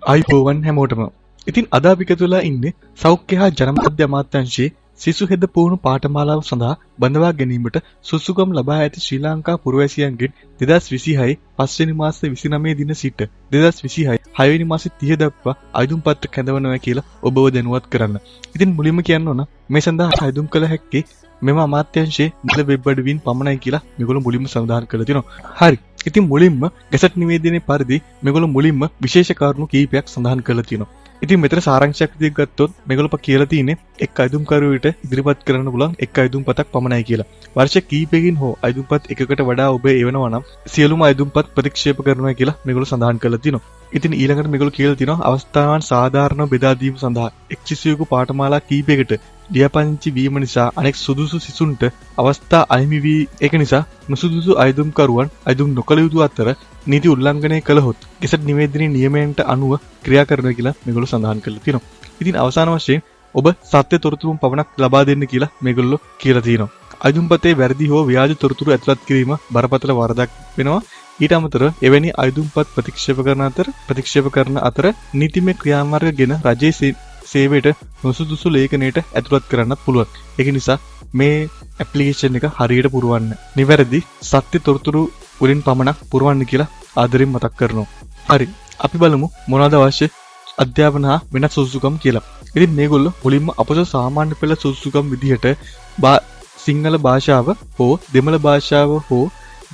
ආයිබෝවන් හැමෝටම. ඉතින් අද අපි එකතු වෙලා ඉන්නේ සෞඛ්‍ය හා ජනමාධ්‍ය අමාත්‍යාංශයේ සිසු හෙද පුහුණු පාඨමාලාව සඳහා බඳවා ගැනීමට සුසුකම් ලබා ඇති ශ්‍රී ලංකා පුරවැසියන්ගෙන් 2026 5 වෙනි මාසයේ 29 දින සිට 2026 6 වෙනි මාසයේ 30 දක්වා අයදුම් පත්‍ර කැඳවනවා කියලා ඔබව දැනුවත් කරන්න. ඉතින් මුලින්ම කියන්න ඕන මේ සඳහා අයදුම් කළ හැක්කේ මෙම අමාත්‍යාංශයේ මුල වෙබ් අඩවියෙන් පමණයි කියලා මේගොල්ලෝ මුලින්ම සඳහන් කරලා තිනවා. හරි. ඉතින් මුලින්ම ගැසට් නිවේදනයේ පරිදි මේගොල්ලෝ මුලින්ම විශේෂ කාරණු කීපයක් සඳහන් කරලා තියෙනවා. ඉතින් මෙතන සාරාංශයක් විදිහට ගත්තොත් මේගොල්ලෝ කියලා තියෙන්නේ එක් අයදුම්කරුවෙකුට ඉදිරිපත් කරන්න පුළුවන් එක් අයදුම්පතක් පමණයි කියලා. වර්ෂ කීපයකින් හෝ අයදුම්පත් එකකට වඩා ඔබ එවනවා නම් සියලුම අයදුම්පත් ප්‍රතික්ෂේප කරනවා කියලා මේගොල්ලෝ සඳහන් කරලා තියෙනවා. ඉතින් ඊළඟට මේගොල්ලෝ කියලා තියෙනවා අවස්ථාවන් සාධාරණව බෙදා දීම සඳහා එක් සිසුවෙකු පාඨමාලා කීපයකට ලියාපදිංචි වීම නිසා අනෙක් සුදුසු සිසුන්ට අවස්ථා අහිමි වී ඒක නිසා නුසුදුසු අයදුම්කරුවන් අයදුම් නොකළ යුතු අතර නීති උල්ලංඝනය කළහොත් ගෙසට් නිවේදනයේ නියමයන්ට අනුව ක්‍රියා කරනවා කියලා මේගොල්ලෝ සඳහන් කරලා තියෙනවා. ඉතින් අවසාන වශයෙන් ඔබ සත්‍ය තොරතුරු පමණක් ලබා දෙන්න කියලා මේගොල්ලෝ කියලා තියෙනවා. අයදුම්පතේ වැරදි හෝ ව්‍යාජ තොරතුරු ඇතුළත් කිරීම බරපතල වරදක් වෙනවා. ඊට අමතරව එවැනි අයදුම්පත් ප්‍රතික්ෂේප කරන අතර නීතිමය ක්‍රියාමාර්ග ගෙන රජයේ සේවයට නොසුදුසු ලේඛනයට ඇතුළත් කරන්නත් පුළුවන්. ඒක නිසා මේ ඇප්ලිකේෂන් එක හරියට පුරවන්න. නිවැරදි සත්‍ය තොරතුරු වලින් පමණක් පුරවන්න කියලා ආදරෙන් මතක් කරනවා. හරි. අපි බලමු මොනවද අවශ්‍ය අධ්‍යාපන හා වෙනත් සුසුකම් කියලා. ඉතින් මේගොල්ලෝ මුලින්ම අපොස සාමාන්‍ය පෙළ සුසුකම් විදිහට සිංහල භාෂාව හෝ දෙමළ භාෂාව හෝ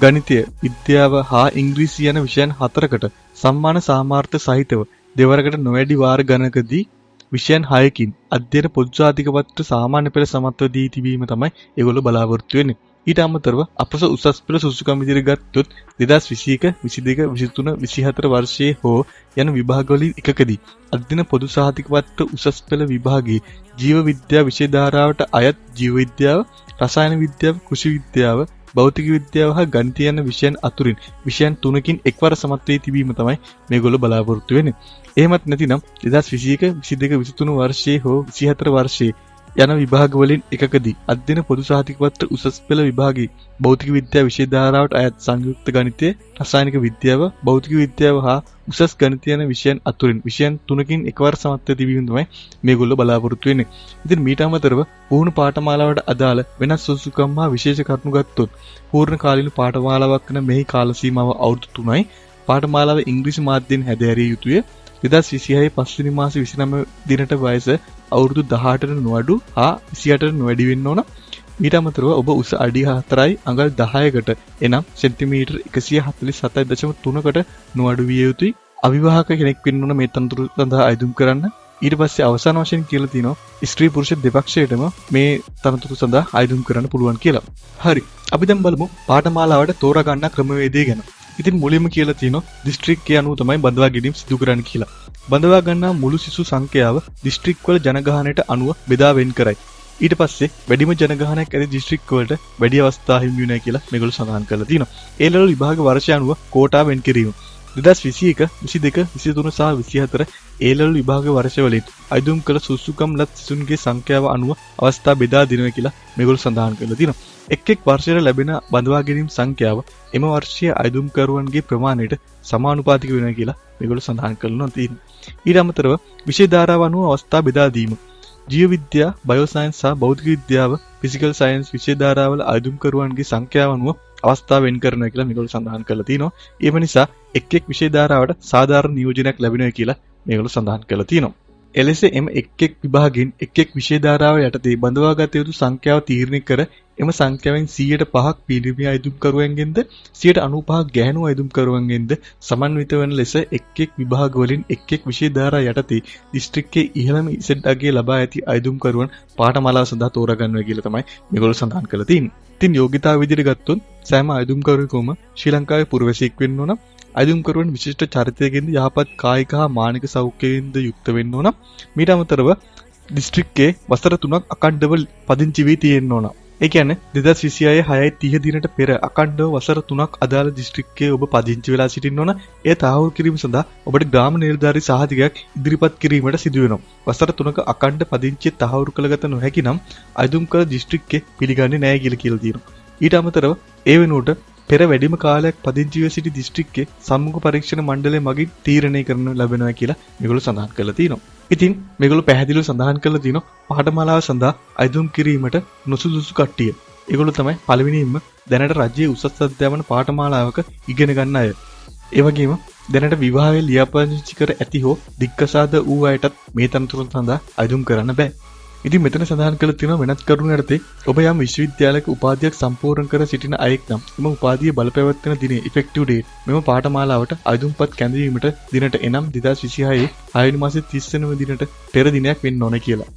ගණිතය, විද්‍යාව හා ඉංග්‍රීසි යන විෂයන් 4කට සම්මාන සාමාර්ථ සහිතව දෙවරකට නොවැඩි වාර ගණනකදී විෂයන් 6කින් අධ්‍යයන පොදු ජාතික පත්‍ර සාමාන්‍ය පෙළ සමත්ව දී තිබීම තමයි ඒගොල්ලෝ බලාපොරොත්තු වෙන්නේ. ඊට අමතරව අපොස උසස් පෙළ සුසුකම් විදිහට ගත්තොත් 2021, 22, 23, 24 වර්ෂයේ හෝ යන විභාගවලින් එකකදී අධ්‍යයන පොදු සහතික පත්‍ර උසස් පෙළ විභාගයේ ජීව විද්‍යා විෂය ධාරාවට අයත් ජීව විද්‍යාව, රසායන විද්‍යාව, කෘෂි විද්‍යාව, භෞතික විද්‍යාව හා ගණිතය යන විෂයන් අතුරින් විෂයන් 3කින් එක්වර සමත් වී තිබීම තමයි මේගොල්ලෝ බලාපොරොත්තු වෙන්නේ. එහෙමත් නැතිනම් 2021, 22, 23 වර්ෂයේ හෝ 24 වර්ෂයේ යන විභාග වලින් එකකදී අධ්‍යයන පොදු සහතික පත්‍ර උසස් පෙළ විභාගයේ භෞතික විද්‍යාව විෂය ධාරාවට අයත් සංයුක්ත ගණිතය, රසායනික විද්‍යාව, භෞතික විද්‍යාව හා උසස් ගණිතය යන විෂයන් අතුරින් විෂයන් 3කින් එකවර සමත් වී තිබීම තමයි මේගොල්ලෝ බලාපොරොත්තු වෙන්නේ. ඉතින් මීට අමතරව පුහුණු පාඨමාලාවට අදාළ වෙනත් සුසුකම් හා විශේෂ කරුණු ගත්තොත් පූර්ණ කාලීන පාඨමාලාවක් වන මෙහි කාල සීමාව අවුරුදු 3යි. පාඨමාලාව ඉංග්‍රීසි මාධ්‍යයෙන් හැදෑරිය යුතුය. 2026 5 වෙනි මාස 29 දිනට වයස අවුරුදු 18ට නොඅඩු හා 28ට නොවැඩි වෙන්න ඕන. ඊට අමතරව ඔබ උස අඩි 4යි අඟල් 10කට එනම් සෙන්ටිමීටර් 147.3කට නොඅඩු විය යුතුයි. අවිවාහක කෙනෙක් වෙන්න ඕන මේ තනතුරු සඳහා අයදුම් කරන්න. ඊට පස්සේ අවසාන වශයෙන් කියලා තියෙනවා ස්ත්‍රී පුරුෂ දෙපක්ෂයටම මේ තනතුරු සඳහා අයදුම් කරන්න පුළුවන් කියලා. හරි. අපි දැන් බලමු පාඨමාලාවට තෝරා ගන්න ක්‍රමවේදය ගැන. ඉතින් මුලින්ම කියලා තියෙනවා දිස්ත්‍රික්කය අනුව තමයි බඳවා ගැනීම සිදු කරන්න කියලා. බඳවා ගන්නා මුළු සිසු සංඛ්‍යාව දිස්ත්‍රික්කවල ජනගහනයට අනුව බෙදා වෙන් කරයි. ඊට පස්සේ වැඩිම ජනගහනයක් ඇති දිස්ත්‍රික්කවලට වැඩි අවස්ථා හිමි වෙනවා කියලා මේගොල්ලෝ සඳහන් කරලා තියෙනවා. ඒ ලෙවල් විභාග වර්ෂය අනුව කෝටා වෙන් කිරීම. 2021, 22, 23 සහ 24 ඒ ලෙවල් විභාග වර්ෂවලින් අයදුම් කළ සුසුකම් ලත් සිසුන්ගේ සංඛ්‍යාව අනුව අවස්ථා බෙදා දෙනවා කියලා මේගොල්ලෝ සඳහන් කරලා තියෙනවා. එක් වර්ෂයට ලැබෙන බඳවා ගැනීම සංඛ්‍යාව එම වර්ෂයේ අයදුම්කරුවන්ගේ ප්‍රමාණයට සමානුපාතික වෙනවා කියලා මේගොල්ලෝ සඳහන් කරනවා තියෙනවා. ඊට අමතරව විෂය ධාරාව අනුව අවස්ථා බෙදා දීම. ජීව විද්‍යා, බයෝ සයන්ස් සහ භෞතික විද්‍යාව, ෆිසිකල් සයන්ස් විෂය ධාරාවල අයදුම්කරුවන්ගේ සංඛ්‍යාව අනුව අවස්ථා වෙන් කරනවා කියලා මේගොල්ලෝ සඳහන් කරලා තියෙනවා. ඒ නිසා එක් විෂය ධාරාවට සාධාරණ නියෝජනයක් ලැබෙනවා කියලා මේගොල්ලෝ සඳහන් කරලා තියෙනවා. එලෙස එම එක් විභාගයෙන් එක් විෂය ධාරාව යටතේ බඳවාගත යුතු සංඛ්‍යාව තීරණය කර එම සංඛ්‍යාවෙන් 105ක් පිරිමි අයදුම්කරුවන්ගෙන්ද 95ක් ගැහැණු අයදුම්කරුවන්ගෙන්ද සමන්විත වන ලෙස එක් විභාග වලින් එක් විෂය ධාරා යටතේ දිස්ත්‍රික්කයේ ඉහළම ඉසෙඩ් අගය ලබා ඇති අයදුම්කරුවන් පාඨමාලාව සඳහා තෝරා ගන්නවා කියලා තමයි මේගොල්ලෝ සඳහන් කරලා තියෙන්නේ. ඉතින් යෝග්‍යතාව විදිහට ගත්තොත් සෑම අයදුම්කරුවෙකුම ශ්‍රී ලංකාවේ පුරවැසියෙක් වෙන්න ඕන. අයදුම්කරුවන් විශිෂ්ට චරිතයකින්ද යහපත් කායික හා මානසික සෞඛ්‍යයෙන්ද යුක්ත වෙන්න ඕන. මීට අමතරව දිස්ත්‍රික්කයේ වසර 3ක් අඛණ්ඩව පදිංචි වී තියෙන්න ඕන. ඒ කියන්නේ 2026 6:30 දිනට පෙර අඛණ්ඩව වසර 3ක් අදාළ දිස්ත්‍රික්කයේ ඔබ පදිංචි වෙලා සිටින්න ඕන. ඒ තහවුරු කිරීම සඳහා ඔබට ග්‍රාම නිලධාරී සහතිකයක් ඉදිරිපත් කිරීමට සිදු වෙනවා. වසර 3ක අඛණ්ඩ පදිංචිය තහවුරු කළගත නොහැකි නම් අයදුම් කළ දිස්ත්‍රික්කයේ පිළිගන්නේ නැහැ කියලා තියෙනවා. ඊට අමතරව ඒ වෙනුවට පෙර වැඩිම කාලයක් පදිංචිව සිටි දිස්ත්‍රික්කයේ සම්මුඛ පරීක්ෂණ මණ්ඩලය මගින් තීරණය කරනු ලැබෙනවා කියලා මේගොල්ලෝ සඳහන් කරලා තියෙනවා. ඉතින් මේගොල්ලෝ පැහැදිලිව සඳහන් කරලා තියෙනවා පාඨමාලාව සඳහා අයදුම් කිරීමට නොසුදුසු කට්ටිය. ඒගොල්ලෝ තමයි පළවෙනියෙන්ම දැනට රජයේ උසස් අධ්‍යාපන පාඨමාලාවක ඉගෙන ගන්න අය. ඒ වගේම දැනට විවාහයේ ලියාපදිංචි කර ඇති හෝ දික්කසාද වූ අයටත් මේ තනතුර සඳහා අයදුම් කරන්න බෑ. ඉතින් මෙතන සඳහන් කරලා තියෙනවා වෙනත් කරුණු යටතේ ඔබ යම් විශ්වවිද්‍යාලයක උපාධියක් සම්පූර්ණ කර සිටින අයෙක් නම් එම උපාධිය බලපැවැත්වෙන දිනේ effective date මෙම පාඨමාලාවට අයදුම්පත් කැඳවීමට දිනට එනම් 2026 6 වෙනි මාසයේ 30 වෙනි දිනට පෙර දිනයක් වෙන්න ඕන කියලා.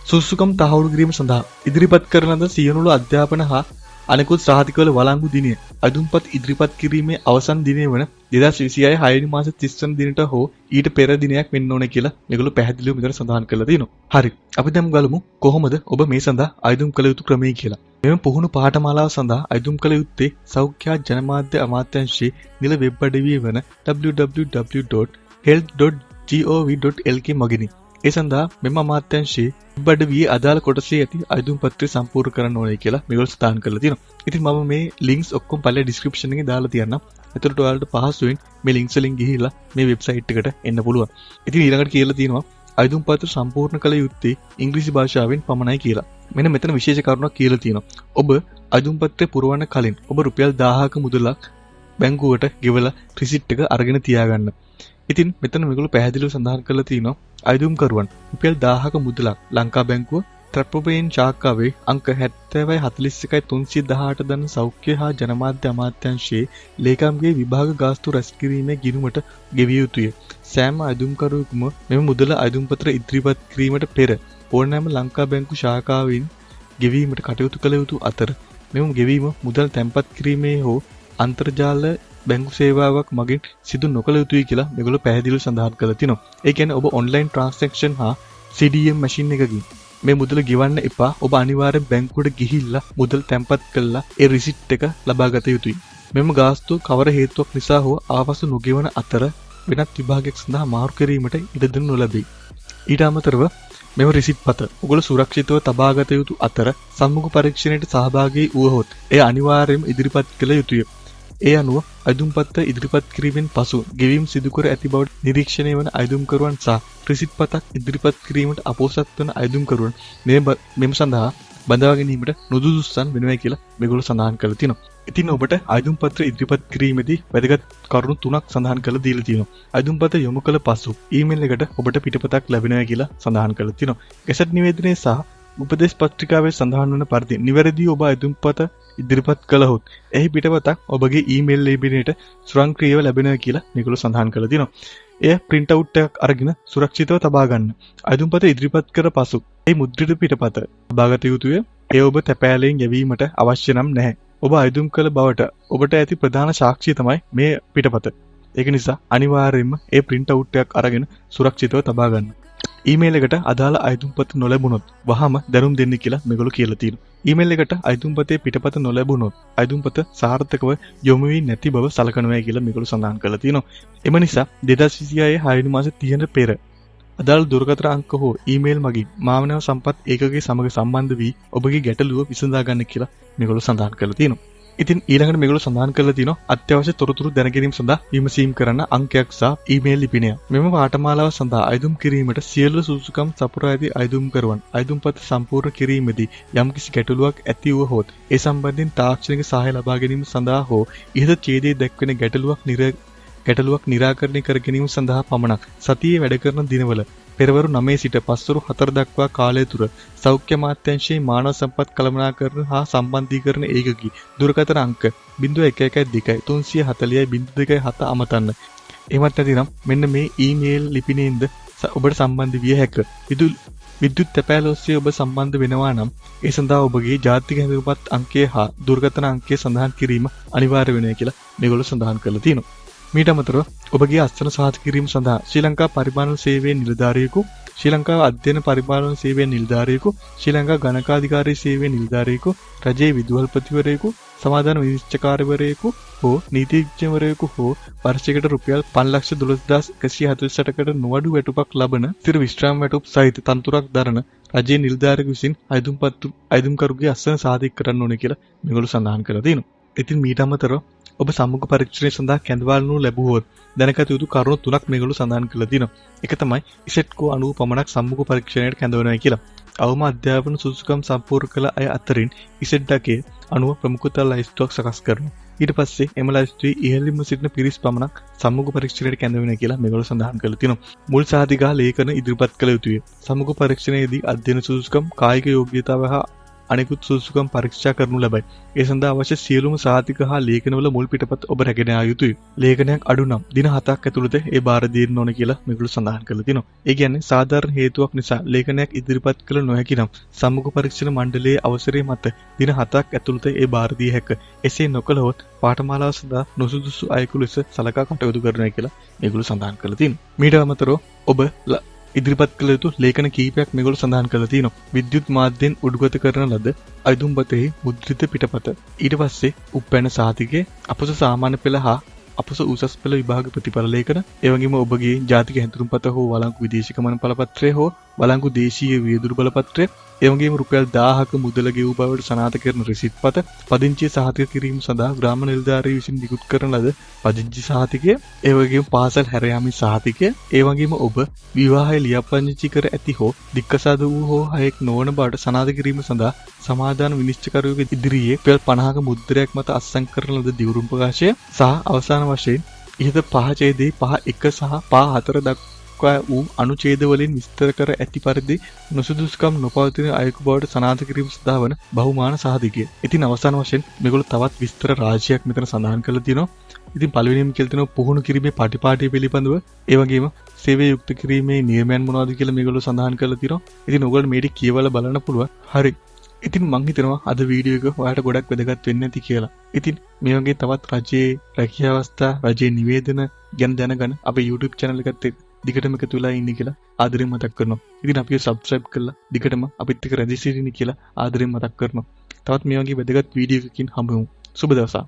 සුසුකම් තහවුරු කිරීම සඳහා ඉදිරිපත් කරන ලද සියලු අධ්‍යාපන හා අනෙකුත් සාහිතිකවල වළංගු දිනය අයදුම්පත් ඉදිරිපත් කිරීමේ අවසන් දිනය වන 2026 6 වෙනි මාසයේ 30 වෙනි දිනට හෝ ඊට පෙර දිනයක් වෙන්න ඕන කියලා මේගොල්ලෝ පැහැදිලිව මෙතන සඳහන් කරලා තියෙනවා. හරි. අපි දැන් බලමු කොහොමද ඔබ මේ සඳහා අයදුම් කළ යුතු ක්‍රමය කියලා. මෙම පුහුණු පාඨමාලාව සඳහා අයදුම් කළ යුත්තේ සෞඛ්‍ය ජනමාධ්‍ය අමාත්‍යාංශයේ නිල වෙබ් අඩවිය වන www.health.gov.lk මගිනි. ඒ සඳහා මෙම අමාත්‍යාංශයේ වෙබ් අඩවියේ අදාළ කොටසේ ඇති අයදුම් පත්‍රය සම්පූර්ණ කරන්න ඕනේ කියලා මේගොල්ලෝ සඳහන් කරලා තියෙනවා. ඉතින් මම මේ ලින්ක්ස් ඔක්කොම පල්ලේ ඩිස්ක්‍රිප්ෂන් එකේ දාලා තියන්නම්. එතකොට ඔයාලට පහසුවෙන් මේ ලින්ක්ස් වලින් ගිහිල්ලා මේ වෙබ්සයිට් එකට එන්න පුළුවන්. ඉතින් ඊළඟට කියලා තියෙනවා අයදුම් පත්‍ර සම්පූර්ණ කළ යුත්තේ ඉංග්‍රීසි භාෂාවෙන් පමණයි කියලා. මෙන්න මෙතන විශේෂ කරුණක් කියලා තියෙනවා. ඔබ අයදුම් පත්‍රය පුරවන්න කලින් ඔබ රුපියල් 1000ක මුදලක් බැංකුවට ගෙවලා රිසිට් එක අරගෙන තියාගන්න. ඉතින් මෙතන මේගොල්ලෝ පැහැදිලිව සඳහන් කරලා තියෙනවා අයදුම්කරුවන් රුපියල් 1000ක මුදලක් ලංකා බැංකුව ත්‍රප්පපේන් ශාඛාවේ අංක 70.41.318 දන සෞඛ්‍ය හා ජනමාධ්‍ය අමාත්‍යාංශයේ ලේකම්ගේ විභාග ගාස්තු රැස් කිරීමේ ගිණුමට ගෙවිය යුතුය. සෑම අයදුම්කරුවෙකුම මෙම මුදල අයදුම්පත්‍ර ඉදිරිපත් කිරීමට පෙර ඕනෑම ලංකා බැංකු ශාඛාවෙන් ගෙවීමට කටයුතු කළ යුතු අතර මෙම ගෙවීම මුදල් තැන්පත් කිරීමේ හෝ අන්තර්ජාල බැංකු සේවාවක් මගින් සිදු නොකළ යුතුයි කියලා මේගොල්ලෝ පැහැදිලිව සඳහන් කරලා තිනවා. ඒ කියන්නේ ඔබ ඔන්ලයින් ට්‍රාන්සැක්ෂන් හා CDM මැෂින් එකකින් මේ මුදල ගෙවන්න එපා. ඔබ අනිවාර්යෙන් බැංකුවට ගිහිල්ලා මුදල් තැන්පත් කළා ඒ රිසිට් එක ලබා ගත යුතුයි. මෙම ගාස්තුව කවර හේතුවක් නිසා හෝ ආපසු නොගෙවන අතර වෙනත් විභාගයක් සඳහා මාරු කිරීමට ඉඩ දෙනු නොලැබේ. ඊට අමතරව මෙම රිසිට් පත ඔගොල්ලෝ සුරක්ෂිතව තබා ගත යුතු අතර සම්මුඛ පරීක්ෂණයට සහභාගී වුවහොත් එය අනිවාර්යයෙන්ම ඉදිරිපත් කළ යුතුය. ඒ අනුව අයදුම්පත්‍ර ඉදිරිපත් කිරීමෙන් පසු ගෙවීම් සිදු කර ඇති බවට නිරීක්ෂණය වන අයදුම්කරුවන් සහ රිසිට් පතක් ඉදිරිපත් කිරීමට අපොහොසත් වන අයදුම්කරුවන් මෙම සඳහා බඳවා ගැනීමට නොදුසුසන් වෙනවා කියලා මේගොල්ලෝ සඳහන් කරලා තියෙනවා. ඉතින් ඔබට අයදුම්පත්‍ර ඉදිරිපත් කිරීමේදී වැදගත් කරුණු 3ක් සඳහන් කරලා දීලා තියෙනවා. අයදුම්පත්‍ර යොමු කළ පසු ඊමේල් එකට ඔබට පිටපතක් ලැබෙනවා කියලා සඳහන් කරලා තියෙනවා. ගැසට් නිවේදනයේ සහ උපදේශ පත්‍රිකාවේ සඳහන් වන පරිදි නිවැරදිව ඔබ අයදුම්පත ඉදිරිපත් කළහොත් එහි පිටපතක් ඔබගේ ඊමේල් ලේබලයට ස්වයංක්‍රීයව ලැබෙනවා කියලා මේගොල්ලෝ සඳහන් කරලා තියෙනවා. එය print out එකක් අරගෙන සුරක්ෂිතව තබා ගන්න. අයදුම්පත ඉදිරිපත් කර පසු ඒ මුද්‍රිත පිටපත තබාගත යුතුය. ඒ ඔබ තැපෑලෙන් යැවීමට අවශ්‍ය නම් නැහැ. ඔබ අයදුම් කළ බවට ඔබට ඇති ප්‍රධාන සාක්ෂිය තමයි මේ පිටපත. ඒක නිසා අනිවාර්යයෙන්ම ඒ print out එකක් අරගෙන සුරක්ෂිතව තබා ගන්න. ඊමේල් එකට අදාළ අයදුම්පත නොලැබුණොත් වහම දැනුම් දෙන්න කියලා මේගොල්ලෝ කියලා තියෙනවා. ඊමේල් එකට අයදුම්පතේ පිටපත නොලැබුණොත් අයදුම්පත සාර්ථකව යොමු වී නැති බව සලකනවා කියලා මේගොල්ලෝ සඳහන් කරලා තියෙනවා. එම නිසා 2026 6 වෙනි මාසේ 30 පෙර අදාළ දුරකථන අංක හෝ ඊමේල් මගින් මානව සම්පත් ඒකකයේ සමග සම්බන්ධ වී ඔබගේ ගැටලුව විසඳා ගන්න කියලා මේගොල්ලෝ සඳහන් කරලා තියෙනවා. ඉතින් ඊළඟට මේගොල්ලෝ සඳහන් කරලා තියෙනවා අත්‍යවශ්‍ය තොරතුරු දැනගැනීම සඳහා විමසීම් කරන්න අංකයක් සහ ඊමේල් ලිපිනය. මෙම පාඨමාලාව සඳහා අයදුම් කිරීමට සියලු සුසුකම් සපුරා ඇති අයදුම්කරුවන් අයදුම්පත් සම්පූර්ණ කිරීමේදී යම්කිසි ගැටලුවක් ඇති වුවහොත් ඒ සම්බන්ධයෙන් තාක්ෂණික සහාය ලබා ගැනීම සඳහා හෝ ඉහත ඡේදයේ දැක්වෙන ගැටලුවක් निराකරණය කර ගැනීම සඳහා පමණක් සතියේ වැඩ කරන දිනවල පෙරවරු 9 සිට පස්වරු 4 දක්වා කාලය තුර සෞඛ්‍ය අමාත්‍යාංශයේ මානව සම්පත් කළමනාකරණ හා සම්බන්ධීකරණ ඒකකයේ දුරකථන අංක 0112 340.02 අමතන්න. එහෙමත් නැතිනම් මෙන්න මේ ඊමේල් ලිපිනයෙන්ද ඔබට සම්බන්ධ විය හැක. විද්‍යුත් තැපෑල ඔස්සේ ඔබ සම්බන්ධ වෙනවා නම් ඒ සඳහා ඔබගේ ජාතික හැඳුනුම්පත් අංකය හා දුරකථන අංකය සඳහන් කිරීම අනිවාර්ය වෙනවා කියලා මේගොල්ලෝ සඳහන් කරලා තියෙනවා. මීට අමතරව ඔබගේ අස්තන සාධක කිරීම සඳහා ශ්‍රී ලංකා පරිපාලන සේවයේ නිලධාරියෙකු, ශ්‍රී ලංකා අධ්‍යයන පරිපාලන සේවයේ නිලධාරියෙකු, ශ්‍රී ලංකා ගණකාධිකාරී සේවයේ නිලධාරියෙකු, රජයේ විදුහල්පතිවරයෙකු, සමාදාන විනිශ්චයකාරවරයෙකු හෝ නීතිඥවරයෙකු හෝ වර්ෂයකට රුපියල් 5,12,148කට නොඅඩු වැටුපක් ලබන ස්ථිර විශ්‍රාම වැටුප් සහිත තනතුරක් දරන රජයේ නිලධාරියෙකු විසින් අයදුම්කරුගේ අස්තන සාධක කරන්න ඕනේ කියලා මේගොල්ලෝ සඳහන් කරලා තියෙනවා. ඉතින් මීට අමතරව ඔබ සම්මුඛ පරීක්ෂණය සඳහා කැඳවාලනු ලැබුවොත් දැනගත යුතු කරුණු 3ක් මේගොල්ලෝ සඳහන් කරලා තියෙනවා. එක තමයි ඉසෙට්කෝ 90 පමණක් සම්මුඛ පරීක්ෂණයට කැඳවනවා කියලා. අවම අධ්‍යාපන සුසුකම් සම්පූර්ණ කළ අය අතරින් ඉසෙට්ඩකේ 90 ප්‍රමුඛතා ලයිස්තුවක් සකස් කරනවා. ඊට පස්සේ එම ලයිස්තුවේ ඉහළින්ම සිටින පිරිස් පමණක් සම්මුඛ පරීක්ෂණයට කැඳවෙනවා කියලා මේගොල්ලෝ සඳහන් කරලා තියෙනවා. මුල් සාධිකා ලේඛන ඉදිරිපත් කළ යුතුය. සම්මුඛ පරීක්ෂණයේදී අධ්‍යයන සුසුකම්, කායික යෝග්‍යතාව හා අනෙකුත් සුසුකම් පරීක්ෂා කරනු ලබයි. ඒ සඳහා අවශ්‍ය සියලුම සාධික හා ලේඛනවල මුල් පිටපත් ඔබ රැගෙන යා යුතුයි. ලේඛනයක් අඩු නම් දින 7ක් ඇතුළත ඒ බාර දෙන්න ඕන කියලා මේගොල්ලෝ සඳහන් කරලා තිනවා. ඒ කියන්නේ සාධාරණ හේතුවක් නිසා ලේඛනයක් ඉදිරිපත් කළ නොහැකි නම් සම්මුඛ පරීක්ෂණ මණ්ඩලයේ අවසරය මත දින 7ක් ඇතුළත ඒ බාර දිය හැක. එසේ නොකළහොත් පාඨමාලාව සඳහා නුසුදුසු අයෙකු ලෙස සලකා කටයුතු කරනවා කියලා මේගොල්ලෝ සඳහන් කරලා තිනවා. මීට අමතරව ඔබ ඉදිරිපත් කළ යුතු ලේඛන කීපයක් මේගොල්ලෝ සඳහන් කරලා තියෙනවා. විද්‍යුත් මාධ්‍යෙන් උඩුගත කරන ලද අයදුම්පතෙහි මුද්‍රිත පිටපත. ඊට පස්සේ උපැන්න සාතිකයේ අපොස සාමාන්‍ය පෙළ හා අපොස උසස් පෙළ විභාග ප්‍රතිඵල ලේඛන, ඒ වගේම ඔබගේ ජාතික හැඳුනුම්පත හෝ වළංගු විදේශික ගමන් බලපත්‍රය හෝ වළංගු දේශීය වියදුරු බලපත්‍රය, ඒ වගේම රුපියල් 1000ක මුදල ගෙවූ බවට සනාථ කරන රෙසිට් පත, පදිංචිය සහතික කිරීම සඳහා ග්‍රාම නිලධාරිය විසින් නිකුත් කරන ලද පදිංචි සහතිකය, ඒ වගේම පාසල් හැර යාමේ සහතිකය, ඒ වගේම ඔබ විවාහය ලියාපදිංචි කර ඇති හෝ දික්කසාද වූ හෝ හයෙක් නොවන බවට සනාථ කිරීම සඳහා සමාදාන විනිශ්චයකරුවෙකු ඉදිරියේ රුපියල් 50ක මුද්‍රයක් මත අත්සන් කරන ලද දිවුරුම් ප්‍රකාශය සහ අවසාන වශයෙන් ඉහත පහ ඡේදයේ පහ 1 සහ පහ 4 දක්වා වූ අනුඡේද වලින් විස්තර කර ඇති පරිදි නුසුදුසුකම් නොපවතින අයෙකු බවට සනාථ කිරීම සඳහා වන බහුමාන සහතිකය. ඉතින් අවසාන වශයෙන් මේගොල්ලෝ තවත් විස්තර රාශියක් මෙතන සඳහන් කරලා තියෙනවා. ඉතින් පළවෙනිම කියලා තියෙනවා පුහුණු කිරීමේ පටිපාටිය පිළිබඳව, ඒ වගේම සේවය යුක්ත කිරීමේ නියමයන් මොනවද කියලා මේගොල්ලෝ සඳහන් කරලා තියෙනවා. ඉතින් ඔයගොල්ලෝ මේක කියවලා බලන්න පුළුවන්. හරි. ඉතින් මං හිතනවා අද වීඩියෝ එක ඔයාලට ගොඩක් වැදගත් වෙන්න ඇති කියලා. ඉතින් මේ වගේ තවත් රජයේ රැකියා අවස්ථා, රජයේ නිවේදන ගැන දැනගන්න අපේ YouTube channel එකත් එක්ක දිගටම එකතු වෙලා ඉන්න කියලා ආදරෙන් මතක් කරනවා. ඉතින් අපිව subscribe කරලා දිගටම අපිත් එක්ක රැඳී සිටින්න කියලා ආදරෙන් මතක් කරනවා. තවත් මේ වගේ වැදගත් වීඩියෝ එකකින් හම්බෙමු. සුබ දවසක්.